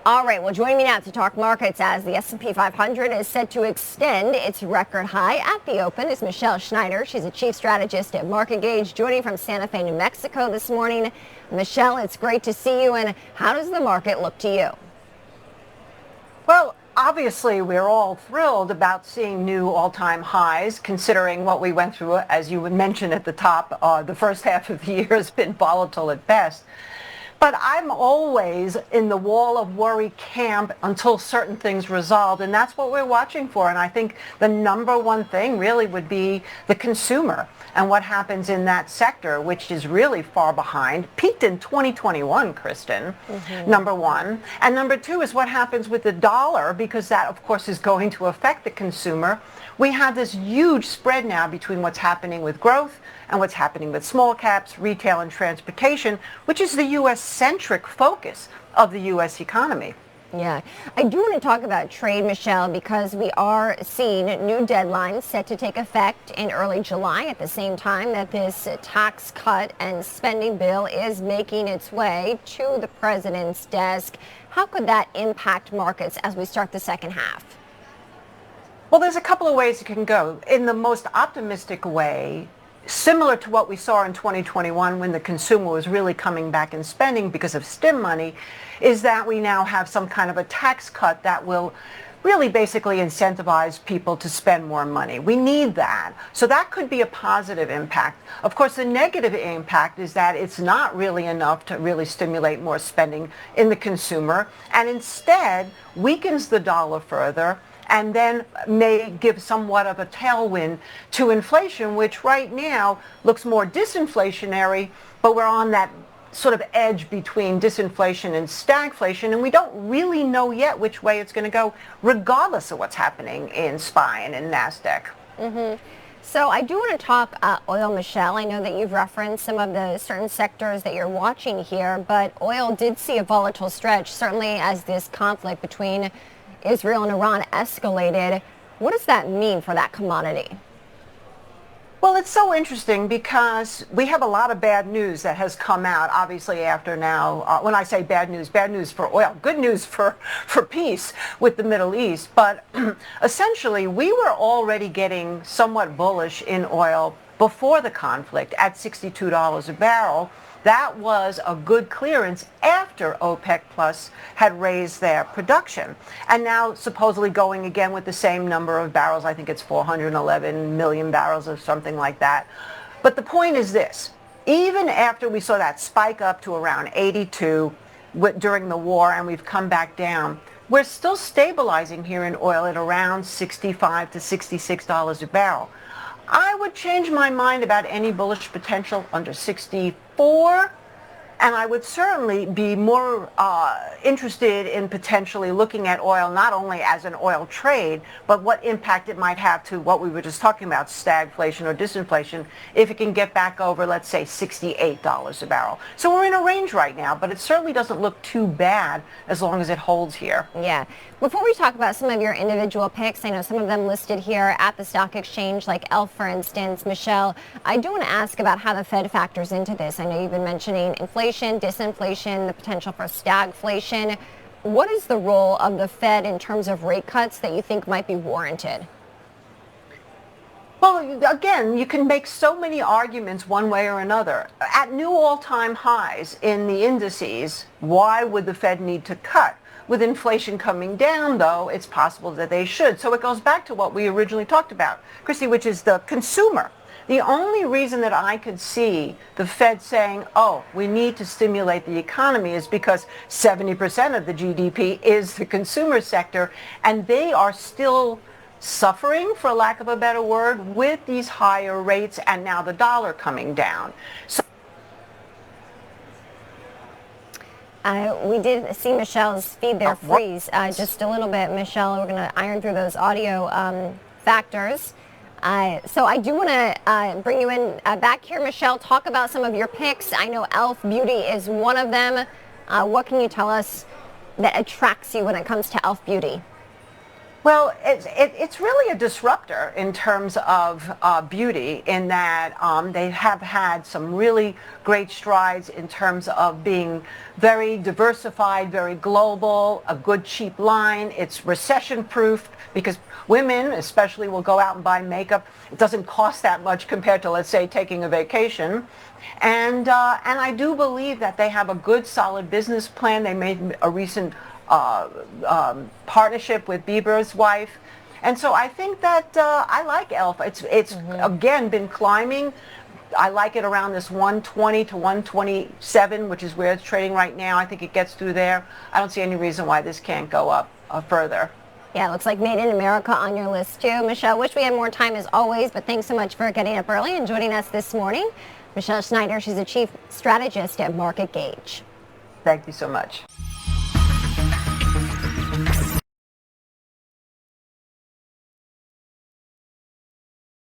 All right, well, joining me now to talk markets as the S&P 500 is set to extend its record high at the open is Michelle Schneider. She's a chief strategist at Market Gauge, joining from Santa Fe, New Mexico this morning. Michelle, it's great to see you, and how does the market look to you? Well, obviously, we're all thrilled about seeing new all-time highs, considering what we went through, as you would mention at the top. The first half of the year has been volatile at best. But I'm always in the wall of worry camp until certain things resolve, and that's what we're watching for. And I think the number one thing really would be the consumer and what happens in that sector, which is really far behind. Peaked in 2021, Kristen, number one. And number two is what happens with the dollar, because that, of course, is going to affect the consumer. We have this huge spread now between what's happening with growth and what's happening with small caps, retail, and transportation, which is the U.S.-centric focus of the U.S. economy. Yeah, I do want to talk about trade, Michelle, because we are seeing new deadlines set to take effect in early July at the same time that this tax cut and spending bill is making its way to the president's desk. How could that impact markets as we start the second half? Well, there's a couple of ways it can go. In the most optimistic way, similar to what we saw in 2021 when the consumer was really coming back and spending because of stim money, is that we now have some kind of a tax cut that will really basically incentivize people to spend more money. We need that. So that could be a positive impact. Of course, the negative impact is that it's not really enough to really stimulate more spending in the consumer, and instead weakens the dollar further, and then may give somewhat of a tailwind to inflation, which right now looks more disinflationary, but we're on that sort of edge between disinflation and stagflation, and we don't really know yet which way it's going to go, regardless of what's happening in SPY and in NASDAQ. So I do want to talk oil, Michelle. I know that you've referenced some of the certain sectors that you're watching here, but oil did see a volatile stretch, certainly as this conflict between Israel and Iran escalated. What does that mean for that commodity? Well, it's so interesting because we have a lot of bad news that has come out, obviously, after now. When I say bad news for oil, good news for peace with the Middle East. But essentially, we were already getting somewhat bullish in oil before the conflict at $62 a barrel. That was a good clearance after OPEC Plus had raised their production. And now supposedly going again with the same number of barrels. I think it's 411 million barrels or something like that. But the point is this. Even after we saw that spike up to around 82 during the war, and we've come back down, we're still stabilizing here in oil at around $65 to $66 a barrel. I would change my mind about any bullish potential under 64, and I would certainly be more interested in potentially looking at oil not only as an oil trade, but what impact it might have to what we were just talking about, stagflation or disinflation, if it can get back over, let's say, $68 a barrel. So we're in a range right now, but it certainly doesn't look too bad as long as it holds here. Yeah. Before we talk about some of your individual picks, I know some of them listed here at the stock exchange, like ELF, for instance, Michelle, I do want to ask about how the Fed factors into this. I know you've been mentioning inflation, disinflation, the potential for stagflation. What is the role of the Fed in terms of rate cuts that you think might be warranted? Well, again, you can make so many arguments one way or another. At new all-time highs in the indices, why would the Fed need to cut? With inflation coming down, though, it's possible that they should. So it goes back to what we originally talked about, Chrissy, which is the consumer. The only reason that I could see the Fed saying, oh, we need to stimulate the economy is because 70% of the GDP is the consumer sector, and they are still suffering, for lack of a better word, with these higher rates and now the dollar coming down. So we did see Michelle's feed there freeze just a little bit. Michelle, we're going to iron through those audio factors. So I do want to bring you in back here, Michelle, talk about some of your picks. I know ELF Beauty is one of them. What can you tell us that attracts you when it comes to ELF Beauty? Well, it's really a disruptor in terms of beauty in that they have had some really great strides in terms of being very diversified, very global, a good cheap line. It's recession proof because women especially will go out and buy makeup. It doesn't cost that much compared to, let's say, taking a vacation. And I do believe that they have a good solid business plan. They made a recent partnership with Bieber's wife. And so I think that I like e.l.f. It's again been climbing. I like it around this 120 to 127, which is where it's trading right now. I think it gets through there. I don't see any reason why this can't go up further. Yeah, it looks like Made in America on your list too. Michelle, wish we had more time as always, but thanks so much for getting up early and joining us this morning. Michelle Schneider, she's a chief strategist at Market Gauge. Thank you so much.